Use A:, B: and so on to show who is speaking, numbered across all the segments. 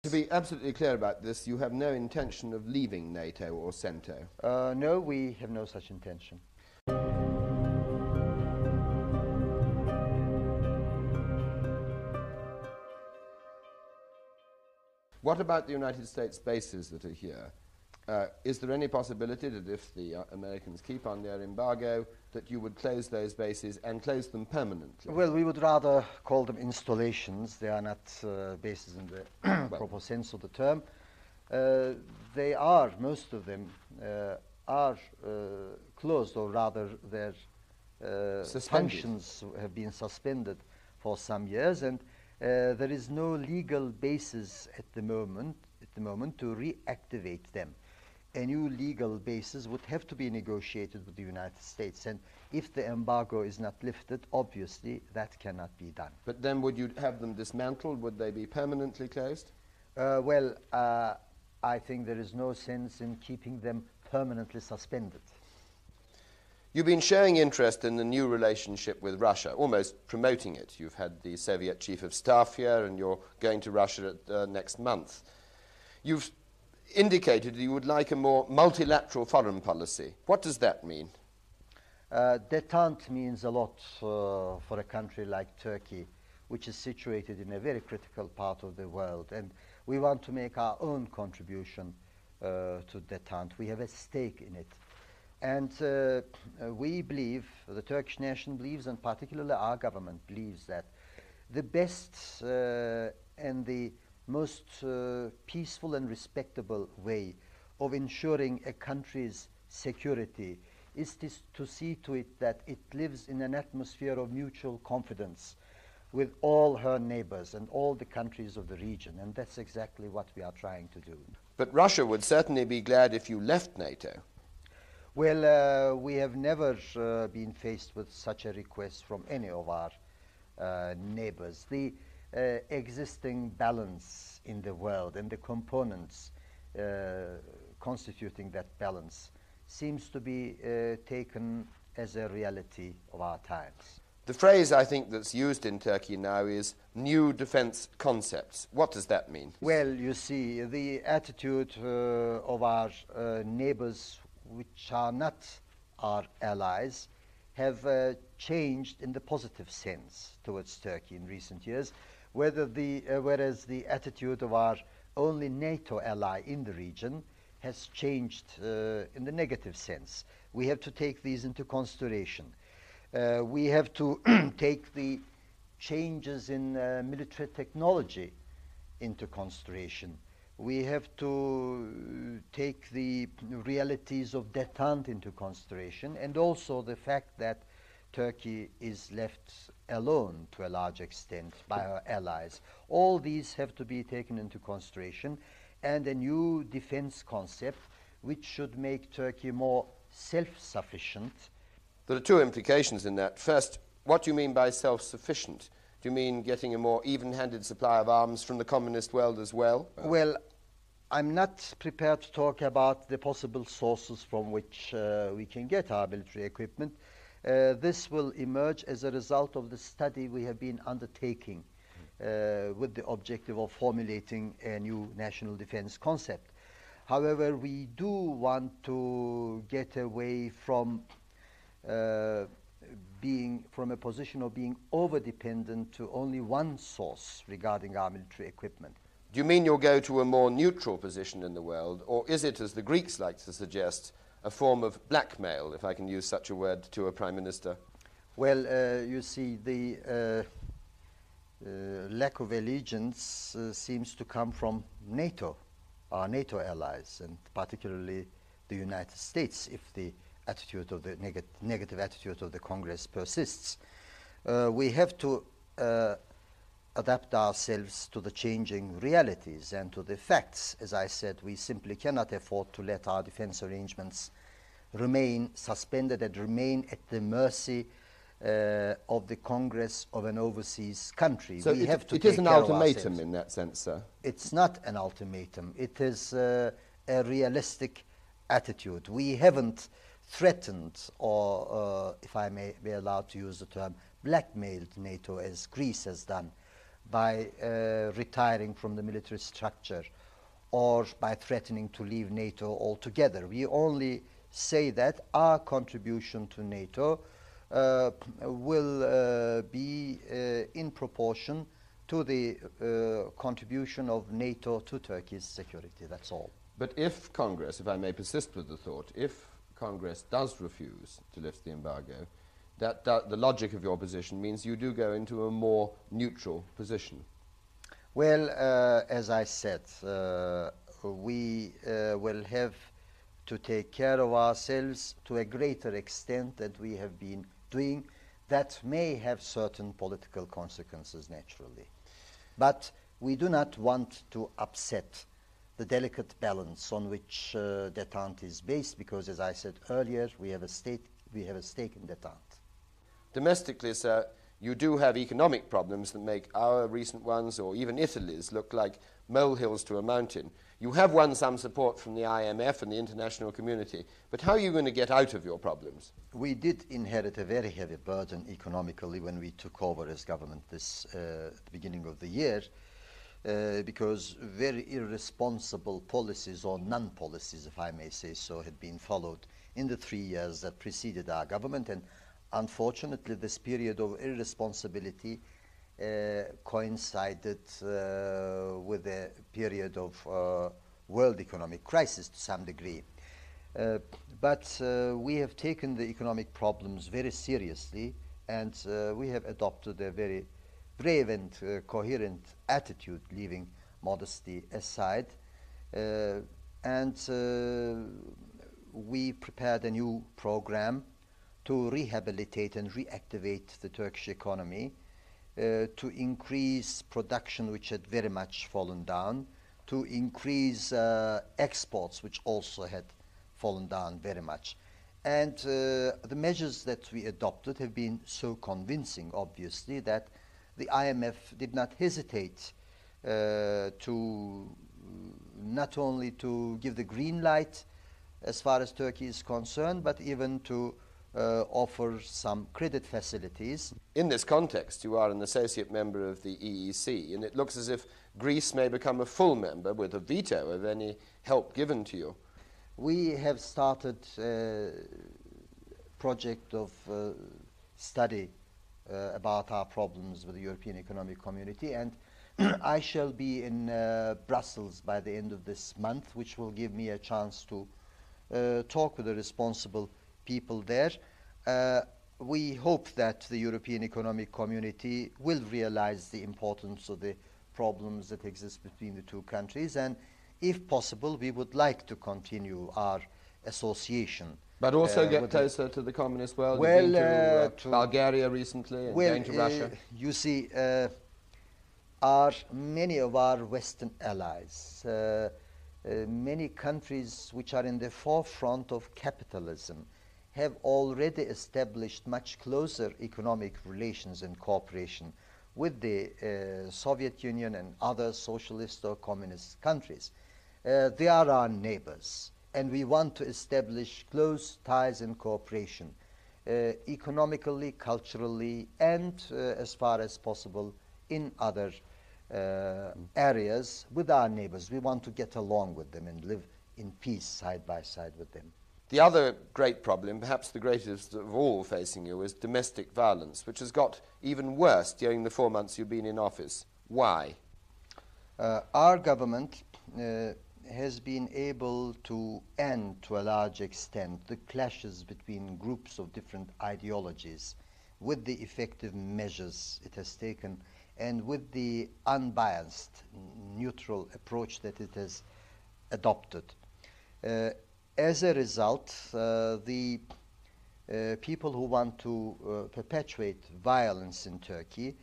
A: To be absolutely clear about this, you have no intention of leaving NATO or CENTO?
B: No, we have no such intention.
A: What about the United States bases that are here? Is there any possibility that if the Americans keep on their embargo, that you would close those bases and close them permanently?
B: Well, we would rather call them installations. They are not bases in the proper sense of the term. They are, most of them, are closed, or rather their functions have been suspended for some years, and there is no legal basis at the moment to reactivate them. A new legal basis would have to be negotiated with the United States, and if the embargo is not lifted, obviously that cannot be done.
A: But then would you have them dismantled? Would they be permanently closed?
B: Well, I think there is no sense in keeping them permanently suspended.
A: You've been showing interest in the new relationship with Russia, almost promoting it. You've had the Soviet Chief of Staff here, and you're going to Russia next month. You've indicated you would like a more multilateral foreign policy. What does that mean?
B: Détente means a lot for a country like Turkey, which is situated in a very critical part of the world, and we want to make our own contribution to détente. We have a stake in it. And we believe, the Turkish nation believes, and particularly our government believes, that the best and the most peaceful and respectable way of ensuring a country's security is to see to it that it lives in an atmosphere of mutual confidence with all her neighbors and all the countries of the region, and that's exactly what we are trying to do.
A: But Russia would certainly be glad if you left NATO.
B: Well, we have never been faced with such a request from any of our neighbors. The existing balance in the world and the components constituting that balance seems to be taken as a reality of our times.
A: The phrase, I think, that's used in Turkey now is new defense concepts. What does that mean?
B: Well, you see, the attitude of our neighbors, which are not our allies, have changed in the positive sense towards Turkey in recent years, whereas the attitude of our only NATO ally in the region has changed in the negative sense. We have to take these into consideration. We have to take the changes in military technology into consideration. We have to take the realities of détente into consideration, and also the fact that Turkey is left alone to a large extent by her allies. All these have to be taken into consideration, and a new defense concept which should make Turkey more self-sufficient.
A: There are two implications in that. First, what do you mean by self-sufficient? Do you mean getting a more even-handed supply of arms from the communist world as well?
B: Well, I'm not prepared to talk about the possible sources from which we can get our military equipment. This will emerge as a result of the study we have been undertaking with the objective of formulating a new national defense concept. However, we do want to get away from being from a position of being over-dependent to only one source regarding our military equipment.
A: Do you mean you'll go to a more neutral position in the world, or is it, as the Greeks like to suggest, a form of blackmail, if I can use such a word, to a prime minister?
B: Well, you see, the lack of allegiance seems to come from NATO, our NATO allies, and particularly the United States, if the attitude of the negative attitude of the Congress persists. We have to adapt ourselves to the changing realities and to the facts. As I said, we simply cannot afford to let our defense arrangements remain suspended and remain at the mercy of the Congress of an overseas country.
A: So
B: we have to
A: it is an
B: take care of
A: ultimatum
B: ourselves.
A: in that sense, sir?
B: It's not an ultimatum. It is a realistic attitude. We haven't threatened, or if I may be allowed to use the term, blackmailed NATO as Greece has done. by retiring from the military structure or by threatening to leave NATO altogether. We only say that our contribution to NATO will be in proportion to the contribution of NATO to Turkey's security. That's all.
A: But if Congress, if I may persist with the thought, if Congress does refuse to lift the embargo, the logic of your position means you do go into a more neutral position.
B: Well, as I said, we will have to take care of ourselves to a greater extent than we have been doing. That may have certain political consequences, naturally. But we do not want to upset the delicate balance on which détente is based, because, as I said earlier, we have a stake in détente.
A: Domestically, sir, you do have economic problems that make our recent ones, or even Italy's, look like molehills to a mountain. You have won some support from the IMF and the international community, but how are you going to get out of your problems?
B: We did inherit a very heavy burden economically when we took over as government at the beginning of the year, because very irresponsible policies, or non-policies, if I may say so, had been followed in the 3 years that preceded our government. And unfortunately, this period of irresponsibility coincided with a period of world economic crisis to some degree. But we have taken the economic problems very seriously, and we have adopted a very brave and coherent attitude, leaving modesty aside. And we prepared a new program to rehabilitate and reactivate the Turkish economy, to increase production, which had very much fallen down, to increase exports, which also had fallen down very much. And the measures that we adopted have been so convincing, obviously, that the IMF did not hesitate to not only to give the green light as far as Turkey is concerned, but even to offer some credit facilities.
A: In this context, you are an associate member of the EEC, and it looks as if Greece may become a full member with a veto of any help given to you.
B: We have started a project of study about our problems with the European Economic Community, and I shall be in Brussels by the end of this month, which will give me a chance to talk with the responsible people there. We hope that the European Economic Community will realize the importance of the problems that exist between the two countries, and if possible, we would like to continue our association.
A: But also get closer to the communist world.
B: Well,
A: You've been to Bulgaria recently and going to Russia.
B: You see, many of our Western allies, many countries which are in the forefront of capitalism, have already established much closer economic relations and cooperation with the Soviet Union and other socialist or communist countries. They are our neighbors, and we want to establish close ties and cooperation, economically, culturally, and as far as possible in other areas with our neighbors. We want to get along with them and live in peace side by side with them.
A: The other great problem, perhaps the greatest of all facing you, is domestic violence, which has got even worse during the 4 months you've been in office. Why?
B: Our government has been able to end, to a large extent, the clashes between groups of different ideologies with the effective measures it has taken and with the unbiased, neutral approach that it has adopted. As a result, the people who want to perpetuate violence in Turkey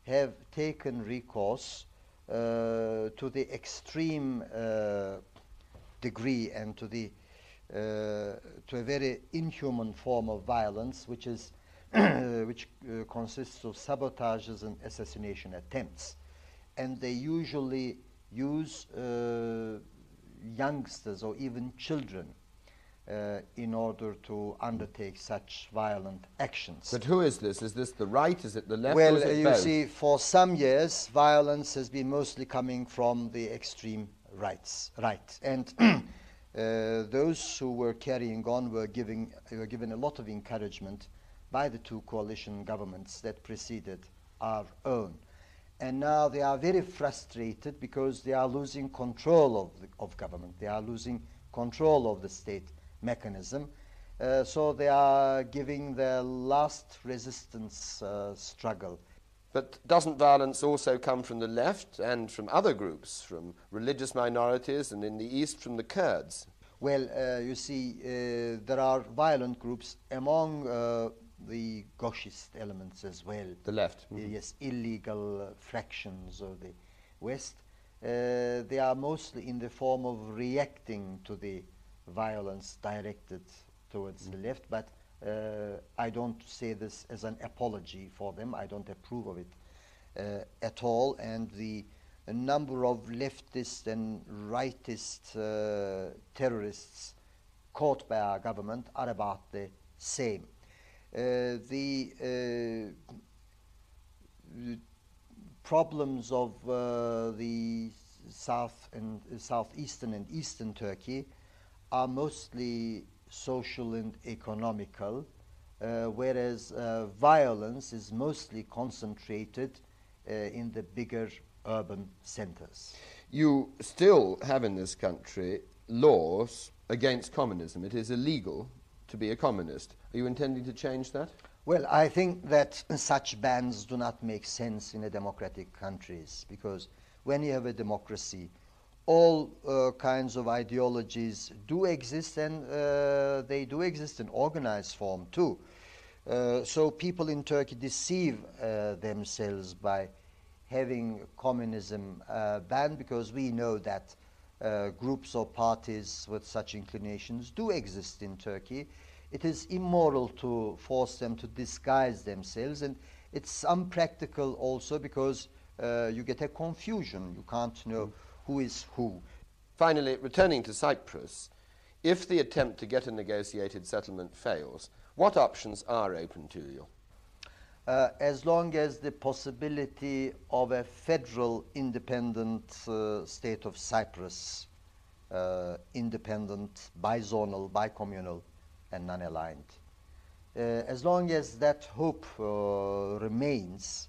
B: have taken recourse to the extreme degree and to a very inhuman form of violence, which is which consists of sabotages and assassination attempts, and they usually use youngsters or even children in order to undertake such violent actions.
A: But who is this? Is this the right? Is it the left?
B: Well,
A: or is it
B: you
A: both?
B: see, for some years, violence has been mostly coming from the extreme right. And those who were carrying on were given a lot of encouragement by the two coalition governments that preceded our own. And now they are very frustrated because they are losing control of government. They are losing control of the state mechanism. So they are giving their last resistance struggle.
A: But doesn't violence also come from the left and from other groups, from religious minorities and in the east from the Kurds?
B: Well, you see, there are violent groups among the Gauchist elements as well.
A: The left.
B: Yes, illegal fractions of the West. They are mostly in the form of reacting to the violence directed towards the left, but I don't say this as an apology for them. I don't approve of it at all. And the number of leftist and rightist terrorists caught by our government are about the same. The problems of the southeastern and eastern Turkey are mostly social and economical, whereas violence is mostly concentrated in the bigger urban centers.
A: You still have in this country laws against communism. It is illegal to be a communist. Are you intending to change that?
B: Well, I think that such bans do not make sense in a democratic countries, because when you have a democracy, all kinds of ideologies do exist, and they do exist in organized form too. So people in Turkey deceive themselves by having communism banned, because we know that groups or parties with such inclinations do exist in Turkey. It is immoral to force them to disguise themselves, and it's unpractical also because you get a confusion. You can't know who is who.
A: Finally, returning to Cyprus, if the attempt to get a negotiated settlement fails, what options are open to you?
B: As long as the possibility of a federal independent state of Cyprus, independent, bizonal, bicommunal, and non-aligned. As long as that hope remains,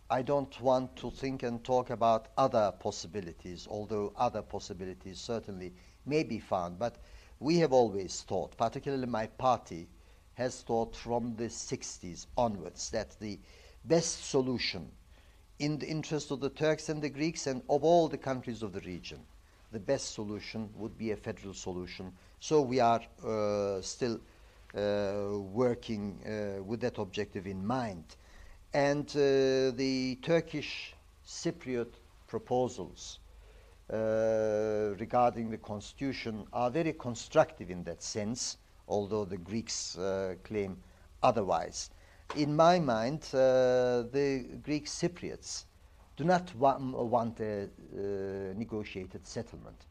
B: I don't want to think and talk about other possibilities, although other possibilities certainly may be found. But we have always thought, particularly my party, has thought from the 60s onwards, that the best solution in the interest of the Turks and the Greeks and of all the countries of the region, the best solution would be a federal solution. So we are still working with that objective in mind. And the Turkish Cypriot proposals regarding the constitution are very constructive in that sense, although the Greeks claim otherwise. In my mind, the Greek Cypriots do not want a negotiated settlement.